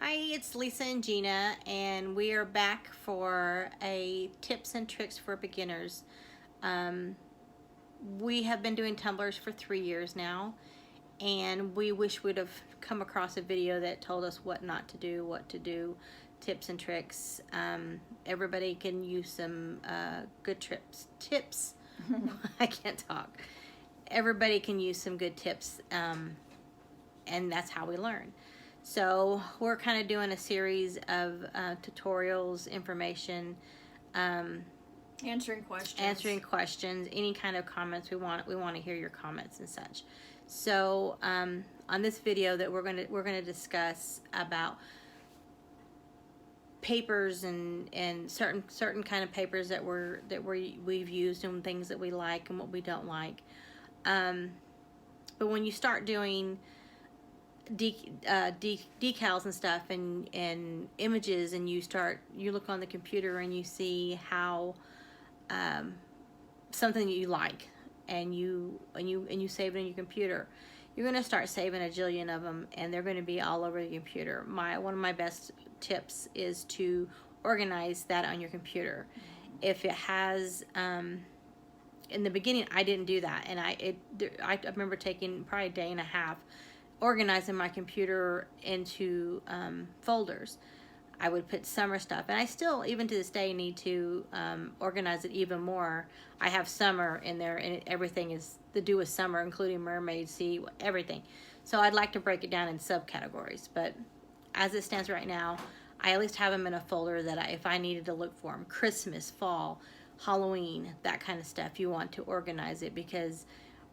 Hi, it's Lisa and Gina, and we are back for a tips and tricks for beginners. We have been doing tumblers for 3 years now, and we wish we'd have come across a video that told us what not to do, what to do, tips and tricks. Everybody can use some good tips. I can't talk. Everybody can use some good tips, and that's how we learn. So we're kind of doing a series of tutorials, information, answering questions, any kind of comments we want to hear your comments and such. So on this video that we're gonna discuss about papers and certain kind of papers that we've used and things that we like and what we don't like. But when you start doing decals and stuff and images, and you look on the computer and you see how something that you like, and you save it in your computer, you're going to start saving a jillion of them, and they're going to be all over the computer. One of my best tips is to organize that on your computer. If it has in the beginning, I didn't do that, and I remember taking probably a day and a half organizing my computer into folders. I would put summer stuff, and I still, even to this day, need to organize it even more. I have summer in there, and everything is to do with summer, including mermaid, sea, everything. So I'd like to break it down in subcategories, but as it stands right now, I at least have them in a folder that if I needed to look for them, Christmas, fall, Halloween, that kind of stuff, you want to organize it, because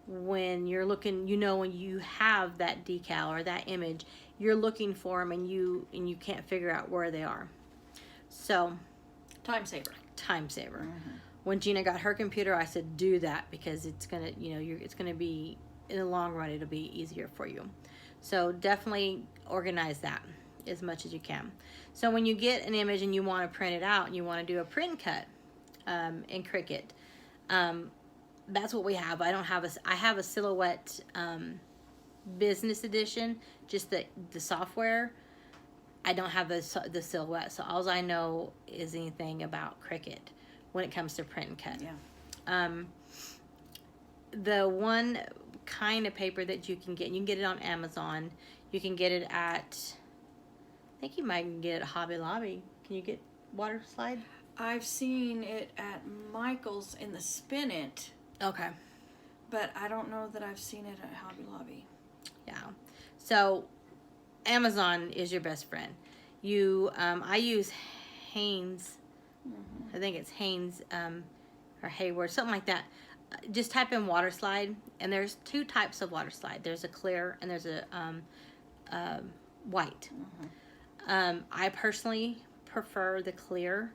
when you're looking, when you have that decal or that image, you're looking for them, and you can't figure out where they are. So time saver. Mm-hmm. When Gina got her computer, I said do that, because it's gonna it's gonna be, in the long run, it'll be easier for you. So definitely organize that as much as you can. So when you get an image and you want to print it out and you want to do a print cut in Cricut, that's what we have. I have a Silhouette business edition, just the software. I don't have the Silhouette, so all I know is anything about Cricut when it comes to print and cut. Yeah. The one kind of paper that you can get it on Amazon. You can get it at, I think you might get it at Hobby Lobby. Can you get water slide? I've seen it at Michael's in the Spin It. Okay. But I don't know that I've seen it at Hobby Lobby. Yeah. So Amazon is your best friend. I use Haynes. Mm-hmm. I think it's Haynes or Hayward, something like that. Just type in water slide, and there's two types of water slide. There's a clear and there's a white. Mm-hmm. I personally prefer the clear,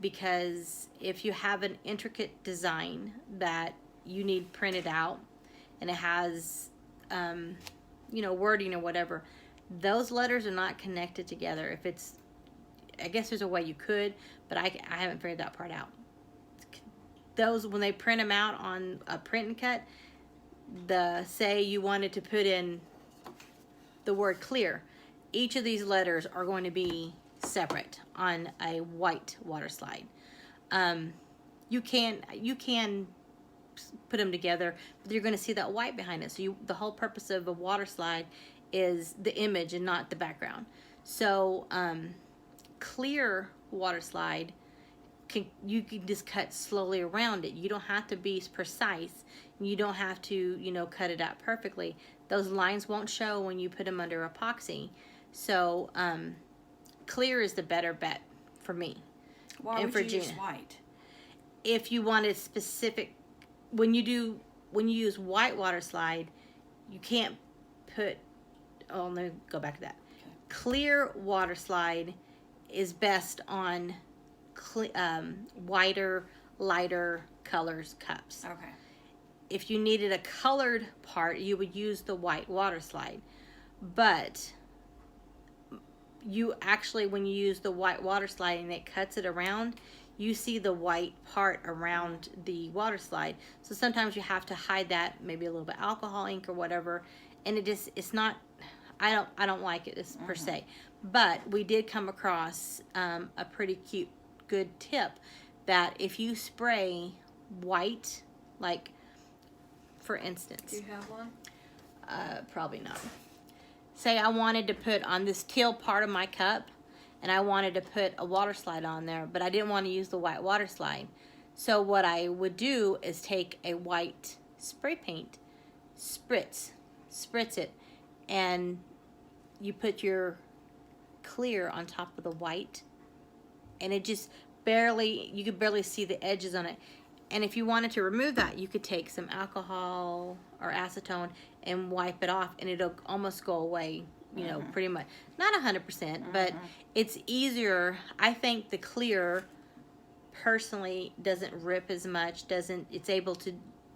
because if you have an intricate design that you need printed out, and it has wording or whatever, those letters are not connected together. If it's, I guess there's a way you could, but I haven't figured that part out. Those, when they print them out on a print and cut, say you wanted to put in the word clear, each of these letters are going to be separate on a white water slide. You can put them together, but you're going to see that white behind it. So the whole purpose of a water slide is the image and not the background. So clear water slide, you can just cut slowly around it. You don't have to be precise. You don't have to cut it out perfectly. Those lines won't show when you put them under epoxy. So clear is the better bet for me. Why and would for you use Gina. white? If you want a specific, when you use white water slide, you can't put, let me go back to that. Okay. Clear water slide is best on whiter, lighter colors cups. Okay. If you needed a colored part, you would use the white water slide. But you actually, when you use the white water slide and it cuts it around, you see the white part around the water slide. So sometimes you have to hide that, maybe a little bit alcohol ink or whatever, and it's not, I don't like it per se. But we did come across a pretty cute, good tip that if you spray white, like for instance. Do you have one? Probably not. Say I wanted to put on this teal part of my cup, and I wanted to put a water slide on there, but I didn't want to use the white water slide. So what I would do is take a white spray paint, spritz it, and you put your clear on top of the white, and it just barely, you could barely see the edges on it. And if you wanted to remove that, you could take some alcohol or acetone and wipe it off, and it'll almost go away, you know, pretty much. Not 100%, but it's easier. I think the clear personally doesn't rip as much,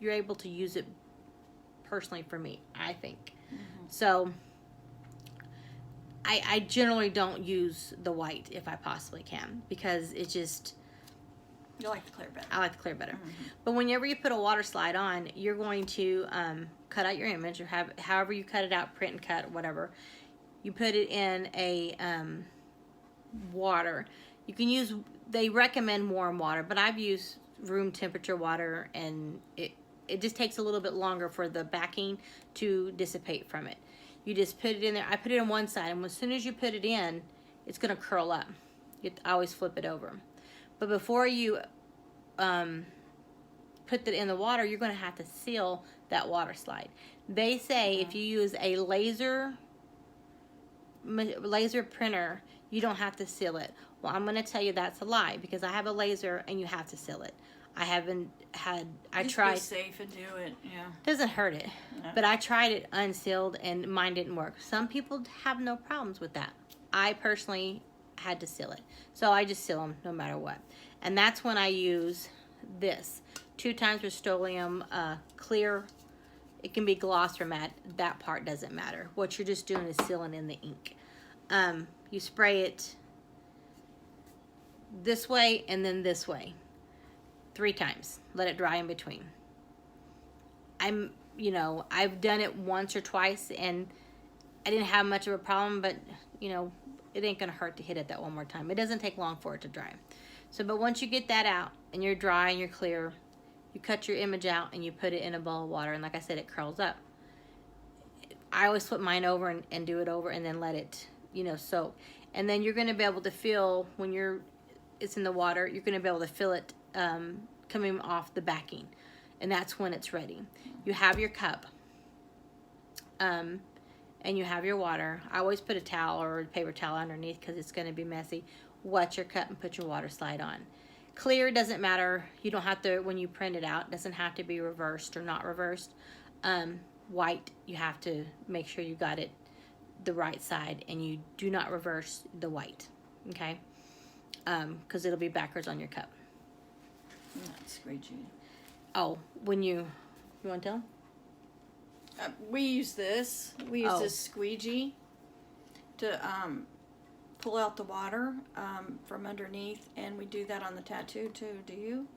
you're able to use it personally for me, I think. So I generally don't use the white if I possibly can, because it just, You like the clear better. I like the clear better. But whenever you put a water slide on, you're going to cut out your image, or have however you cut it out, print and cut, whatever. You put it in a water. You can use, they recommend warm water, but I've used room temperature water, and it just takes a little bit longer for the backing to dissipate from it. You just put it in there. I put it on one side, and as soon as you put it in, it's going to curl up. I always flip it over. But before you put that in the water, you're going to have to seal that water slide. They say if you use a laser printer, you don't have to seal it. Well, I'm going to tell you that's a lie, because I have a laser and you have to seal it. I tried. Be safe and do it. Yeah. Doesn't hurt it. No. But I tried it unsealed and mine didn't work. Some people have no problems with that. I personally had to seal it. So I just seal them no matter what. And that's when I use this 2x Rust-Oleum clear. It can be gloss or matte. That part doesn't matter. What you're just doing is sealing in the ink. You spray it this way and then this way 3 times. Let it dry in between. I've done it once or twice and I didn't have much of a problem, but it ain't gonna hurt to hit it that one more time. It doesn't take long for it to dry. So, but once you get that out and you're dry and you're clear, you cut your image out and you put it in a bowl of water, and like I said, it curls up. I always flip mine over and do it over and then let it, soak. And then you're gonna be able to feel when it's in the water, you're gonna be able to feel it coming off the backing, and that's when it's ready. You have your cup, and you have your water. I always put a towel or a paper towel underneath because it's going to be messy. Wet your cup and put your water slide on. Clear doesn't matter. You don't have to, when you print it out, it doesn't have to be reversed or not reversed. White, you have to make sure you got it the right side, and you do not reverse the white, okay? Because it'll be backwards on your cup. Not squeegee. Oh, you want to tell them? We use this. We use this squeegee to pull out the water from underneath, and we do that on the tattoo too. Do you?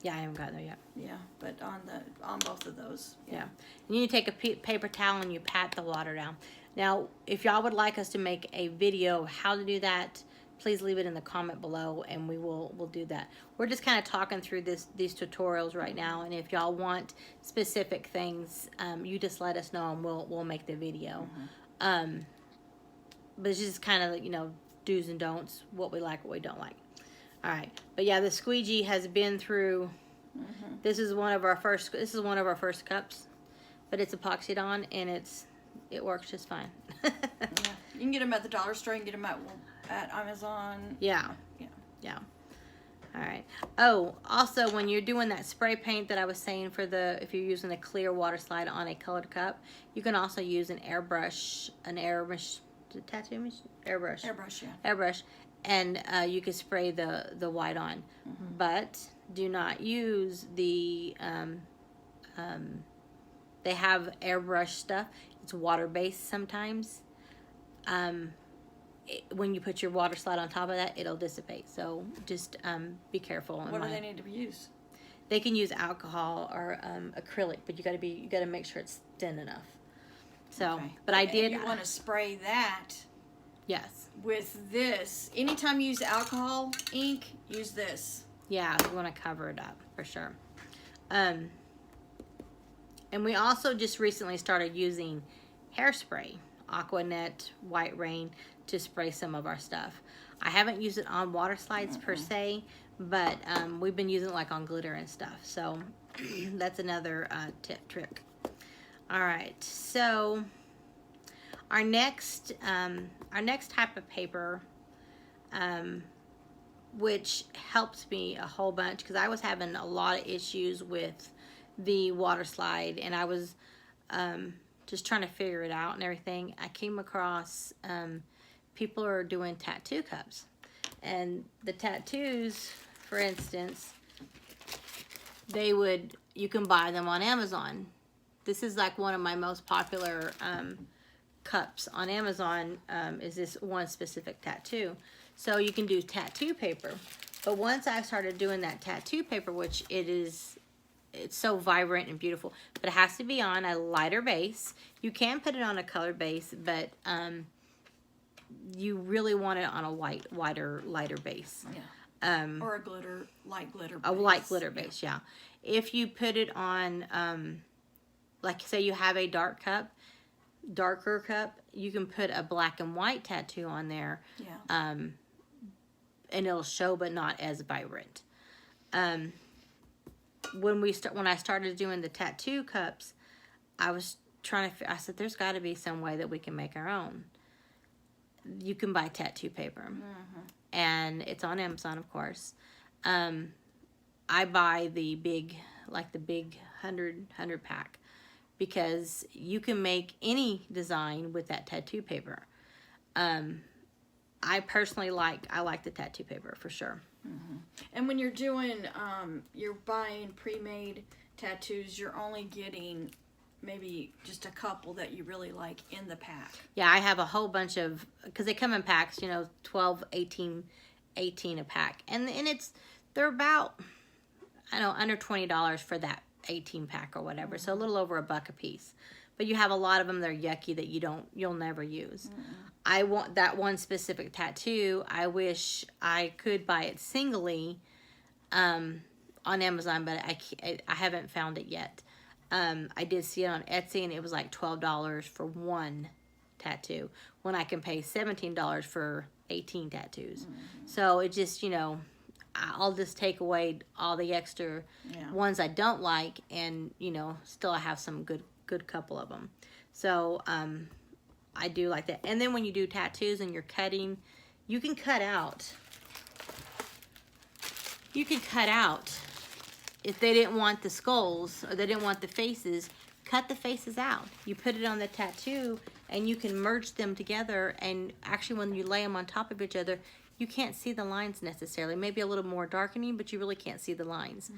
Yeah, I haven't gotten there yet. Yeah, but on both of those. Yeah. And you take a paper towel and you pat the water down. Now, if y'all would like us to make a video of how to do that, please leave it in the comment below, and we'll do that. We're just kind of talking through these tutorials right now, and if y'all want specific things, you just let us know and we'll make the video. But it's just kind of do's and don'ts, what we like, what we don't like. All right, but yeah, the squeegee has been through. This is one of our first cups, but it's epoxied on, and it works just fine. Yeah. You can get them at the dollar store. You can get them at Amazon. Yeah. All right. Oh, also, when you're doing that spray paint that I was saying if you're using a clear water slide on a colored cup, you can also use an airbrush, tattoo machine, airbrush. Airbrush, yeah. Airbrush, and you can spray the white on, but do not use the. They have airbrush stuff. It's water based sometimes. When you put your water slide on top of that, it'll dissipate. So just be careful. What do they need to use? They can use alcohol or acrylic, but you got to make sure it's thin enough. So, Okay. but I did. And you want to spray that. Yes. With this, anytime you use alcohol ink, use this. Yeah, you want to cover it up for sure. And we also just recently started using hairspray, Aquanet, White Rain, to spray some of our stuff. I haven't used it on water slides per se, but we've been using it like on glitter and stuff. So that's another trick. All right, so our next type of paper, which helps me a whole bunch because I was having a lot of issues with the water slide, and I was just trying to figure it out and everything. I came across people are doing tattoo cups, and the tattoos, for instance, you can buy them on Amazon. This is like one of my most popular cups on Amazon, is this one specific tattoo. So you can do tattoo paper. But once I started doing that tattoo paper, which it's so vibrant and beautiful, but it has to be on a lighter base. You can put it on a colored base, but you really want it on a lighter base. Yeah. Or light glitter base. A light glitter base, yeah. If you put it on, like say you have a darker cup, you can put a black and white tattoo on there. Yeah. And it'll show, but not as vibrant. When I started doing the tattoo cups, I said, there's got to be some way that we can make our own. You can buy tattoo paper, and it's on Amazon, of course. I buy the big 100 pack, because you can make any design with that tattoo paper. I personally like the tattoo paper for sure. Mm-hmm. And when you're doing, you're buying pre-made tattoos, you're only getting maybe just a couple that you really like in the pack. Yeah, I have a whole bunch of, because they come in packs, 12, 18 a pack. And they're about, under $20 for that 18 pack or whatever. So a little over $1 a piece. But you have a lot of them that are yucky that you'll never use. I want that one specific tattoo. I wish I could buy it singly on Amazon, but I haven't found it yet. I did see it on Etsy, and it was like $12 for one tattoo, when I can pay $17 for 18 tattoos. So it just, I'll just take away all the extra ones I don't like, and still I have some good couple of them. So I do like that. And then when you do tattoos and you're cutting, you can cut out if they didn't want the skulls or they didn't want the faces, cut the faces out. You put it on the tattoo, and you can merge them together, and actually when you lay them on top of each other, you can't see the lines necessarily. Maybe a little more darkening, but you really can't see the lines.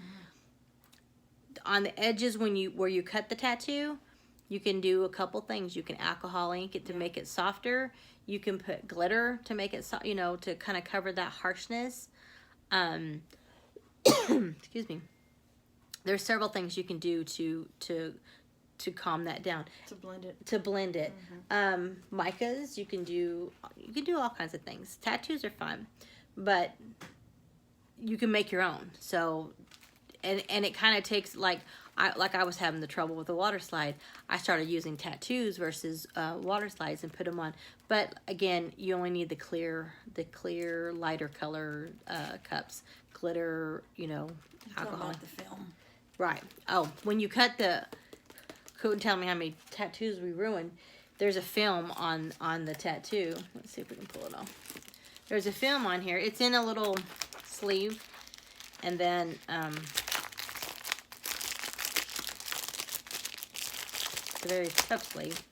On the edges where you cut the tattoo, you can do a couple things. You can alcohol ink it to make it softer. You can put glitter to make it to kind of cover that harshness. Excuse me. There's several things you can do to calm that down. To blend it. Micas, you can do all kinds of things. Tattoos are fun, but you can make your own. So, and it kind of takes I was having the trouble with the water slide. I started using tattoos versus water slides and put them on. But again, you only need the clear lighter color cups, glitter, alcohol. About the film. Right. Oh, when you cut couldn't tell me how many tattoos we ruined. There's a film on the tattoo. Let's see if we can pull it off. There's a film on here. It's in a little sleeve, and then it's a very tough sleeve.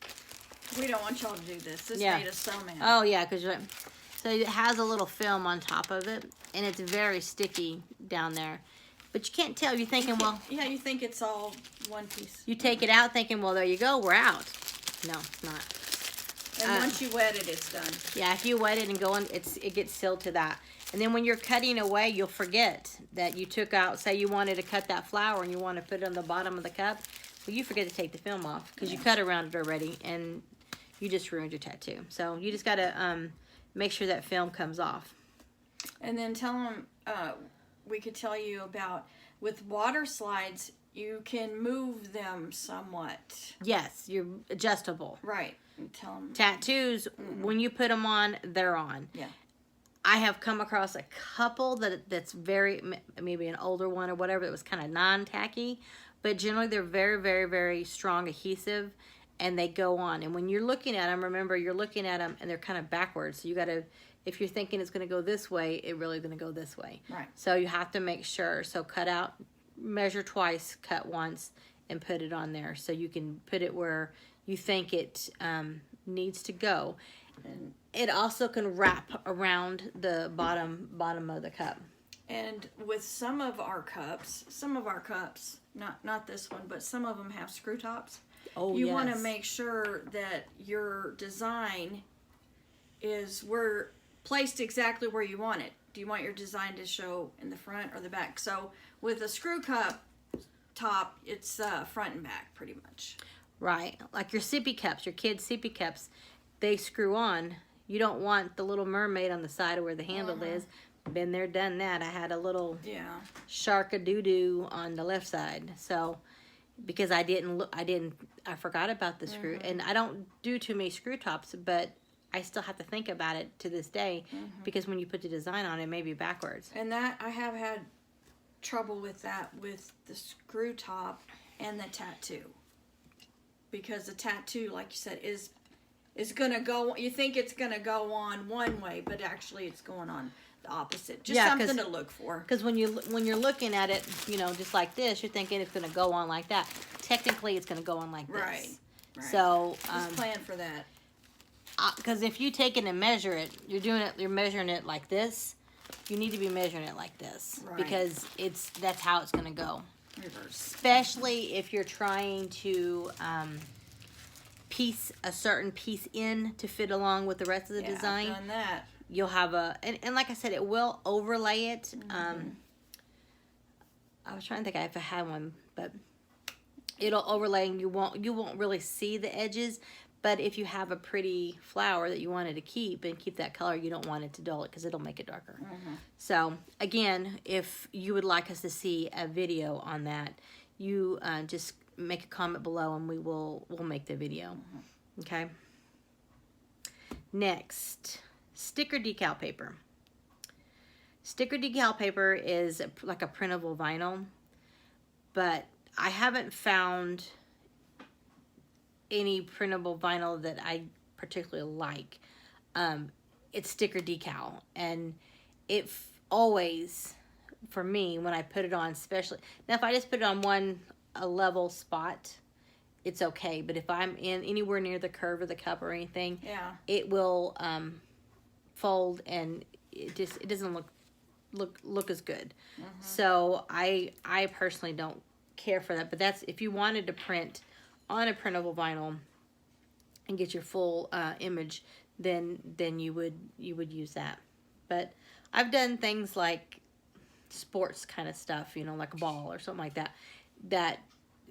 We don't want y'all to do this. This made us so mad. Oh yeah, so it has a little film on top of it, and it's very sticky down there. But you can't tell. You're thinking, well... Yeah, you think it's all one piece. You take it out thinking, well, there you go, we're out. No, it's not. And once you wet it, it's done. Yeah, if you wet it and go on, it gets sealed to that. And then when you're cutting away, you'll forget that you took out, say you wanted to cut that flower and you want to put it on the bottom of the cup. Well, you forget to take the film off because you cut around it already, and you just ruined your tattoo. So you just got to make sure that film comes off. And then tell them, we could tell you about, with water slides, you can move them somewhat. Yes, you're adjustable. Right. And tell them. Tattoos, when you put them on, they're on. Yeah. I have come across a couple that's very, maybe an older one or whatever, that was kind of non-tacky, but generally they're very, very, very strong adhesive, and they go on. And when you're looking at them, remember, you're looking at them and they're kind of backwards. So you got to, if you're thinking it's going to go this way, it really going to go this way. Right. So you have to make sure. So cut out, measure twice, cut once, and put it on there. So you can put it where you think it needs to go. And it also can wrap around the bottom of the cup. And with some of our cups, not this one, but some of them have screw tops. Oh, you yes. want to make sure that your design is placed exactly where you want it. Do you want your design to show in the front or the back? So with a screw cup top, it's front and back pretty much. Right. Like your sippy cups, your kids' sippy cups, they screw on. You don't want the little mermaid on the side of where the handle is. Been there, done that. I had a little shark-a-doo-doo on the left side. So, because I forgot about the screw. And I don't do too many screw tops, but I still have to think about it to this day, because when you put the design on, it may be backwards. And that, I have had trouble with that with the screw top and the tattoo. Because the tattoo, like you said, is going to go, you think it's going to go on one way, but actually it's going on the opposite. Just something to look for. Because when you're looking at it, just like this, you're thinking it's going to go on like that. Technically, it's going to go on like this. Right. So just plan for that. Because if you take it and measure it, you're measuring it like this. You need to be measuring it like this, because that's how it's going to go. Reverse. Especially if you're trying to piece a certain piece in to fit along with the rest of the design. I've done that. You'll have and like I said, it will overlay it. I was trying to think if I had one, but it'll overlay, and you won't really see the edges. But if you have a pretty flower that you wanted to keep that color, you don't want it to dull it, because it'll make it darker. So again, if you would like us to see a video on that, you just make a comment below, and we'll make the video. Okay. Next, sticker decal paper. Sticker decal paper is like a printable vinyl, but I haven't found any printable vinyl that I particularly like. It's sticker decal, and it always, for me, when I put it on, especially now, if I just put it on a level spot, it's okay. But if I'm in anywhere near the curve of the cup or anything, it will fold, and it doesn't look as good. So I personally don't care for that. But that's if you wanted to print on a printable vinyl and get your full image, then you would use that. But I've done things like sports kind of stuff, like a ball or something like that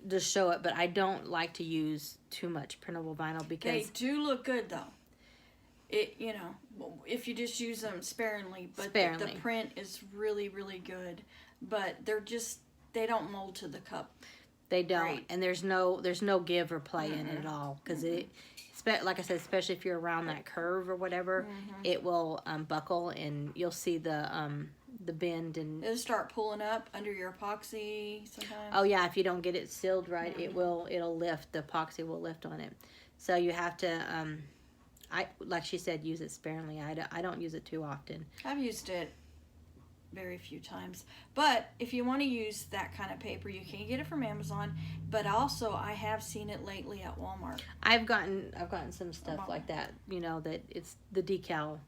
just show it. But I don't like to use too much printable vinyl, because they do look good though. If you just use them sparingly, but the print is really, really good. But they don't mold to the cup. They don't, and there's no give or play in it at all, because like I said, especially if you're around that curve or whatever, it will buckle, and you'll see the bend, and it'll start pulling up under your epoxy sometimes. Oh yeah, if you don't get it sealed right, it'll lift. The epoxy will lift on it, so you have to like she said, use it sparingly. I don't use it too often. I've used it very few times, but if you want to use that kind of paper, you can get it from Amazon, but also I have seen it lately at Walmart. I've gotten some stuff like that, that it's the decal,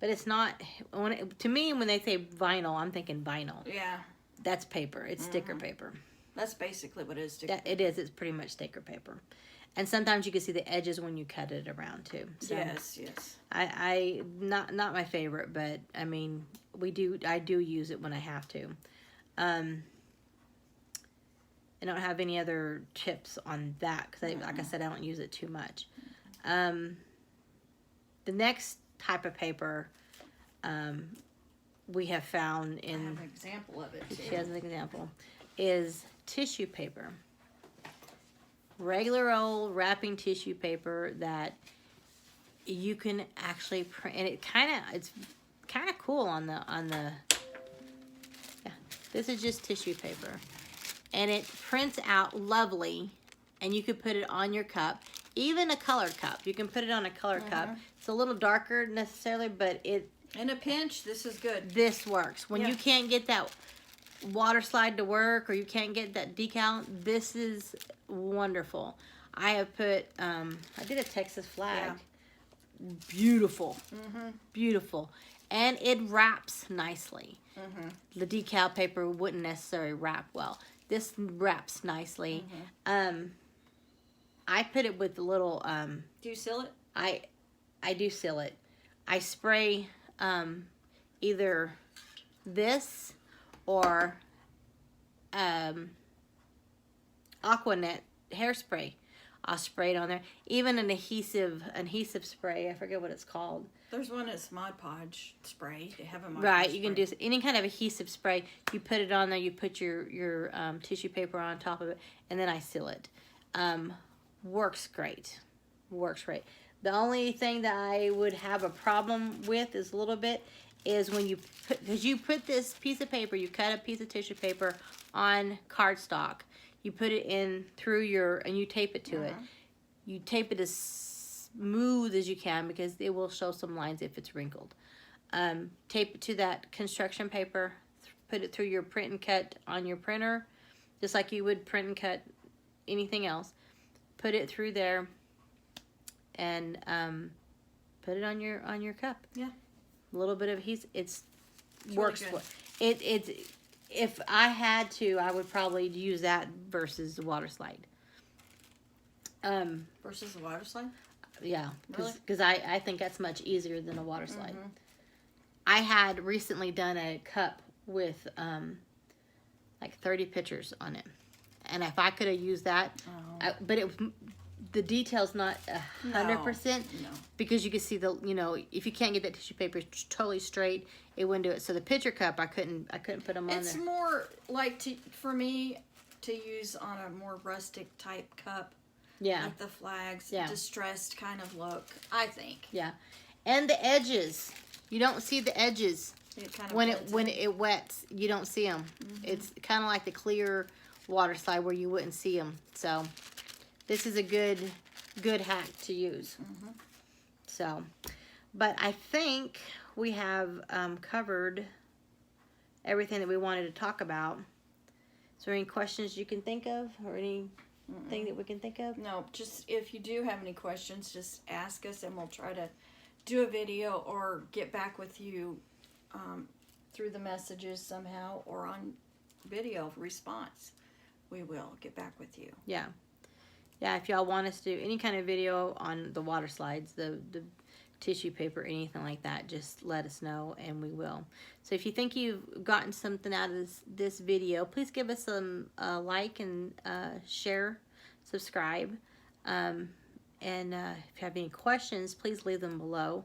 but it's not. To me, when they say vinyl, I'm thinking vinyl. Yeah, that's paper. It's sticker paper. That's basically what it is. It is. It's pretty much sticker paper. And sometimes you can see the edges when you cut it around too. So yes. I not my favorite, but I mean, I do use it when I have to. I don't have any other tips on that because, like I said, I don't use it too much. The next type of paper we have found in... I have an example of it, too. She has an example. Is tissue paper. Regular old wrapping tissue paper that you can actually print, and it's kind of cool on the yeah, this is just tissue paper, and it prints out lovely, and you could put it on your cup, even a colored cup. You can put it on a colored cup. It's a little darker necessarily, but it in a pinch, this is good. This works when you can't get that water slide to work, or you can't get that decal. This is wonderful. I have put I did a Texas flag. Beautiful. Beautiful. And it wraps nicely. The decal paper wouldn't necessarily wrap well. This wraps nicely. I put it with a little do you seal it? I do seal it. I spray either this or Aquanet hairspray. I'll spray it on there. Even an adhesive spray. I forget what it's called. There's one that's Mod Podge spray. They have a Mod Right. Podge You can do any kind of adhesive spray. You put it on there. You put your tissue paper on top of it, and then I seal it. Works great. Works great. The only thing that I would have a problem with is a little bit is when you put, because you put this piece of paper, you cut a piece of tissue paper on cardstock. You put it in through your, and you tape it to it. You tape it as smooth as you can because it will show some lines if it's wrinkled. Tape it to that construction paper. Put it through your print and cut on your printer, just like you would print and cut anything else. Put it through there, and put it on your cup. Yeah. A little bit of adhesive. It's works. Really it's. If I had to, I would probably use that versus the water slide. Versus the water slide? Yeah, Really? Because I think that's much easier than a water slide. I had recently done a cup with like 30 pictures on it, and if I could have used that, but the detail's not 100%, because you can see if you can't get that tissue paper totally straight, it wouldn't do it. So the picture cup, I couldn't put them on It's there. more like for me to use on a more rustic type cup. Yeah. Like the flags, Yeah. distressed kind of look, I think. Yeah. And the edges. You don't see the edges. It kind of when it wets, you don't see them. It's kind of like the clear water slide where you wouldn't see them. So this is a good hack to use. So, but I think we have covered everything that we wanted to talk about. Is there any questions you can think of, or anything that we can think of? No, just if you do have any questions, just ask us, and we'll try to do a video or get back with you through the messages somehow, or on video response. We will get back with you. Yeah. Yeah, if y'all want us to do any kind of video on the water slides, the tissue paper, anything like that, just let us know and we will. So if you think you've gotten something out of this video, please give us some like and share, subscribe. And if you have any questions, please leave them below.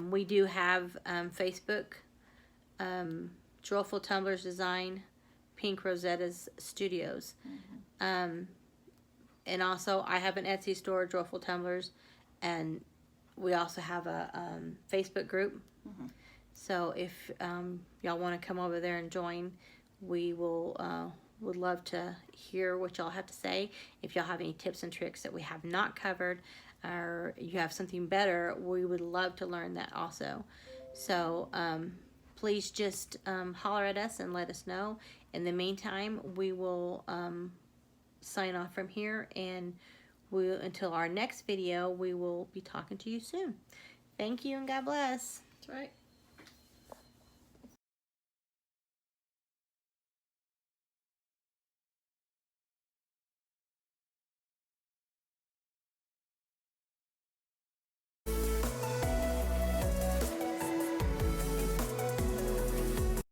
We do have Facebook, Joyful Tumblers Design, Pink Rosetta's Studios. And also, I have an Etsy store, Joyful Tumblers, and we also have a Facebook group. So if y'all want to come over there and join, we will would love to hear what y'all have to say. If y'all have any tips and tricks that we have not covered, or you have something better, we would love to learn that also. So please just holler at us and let us know. In the meantime, we will sign off from here, and until our next video, we will be talking to you soon. Thank you, and God bless. That's right.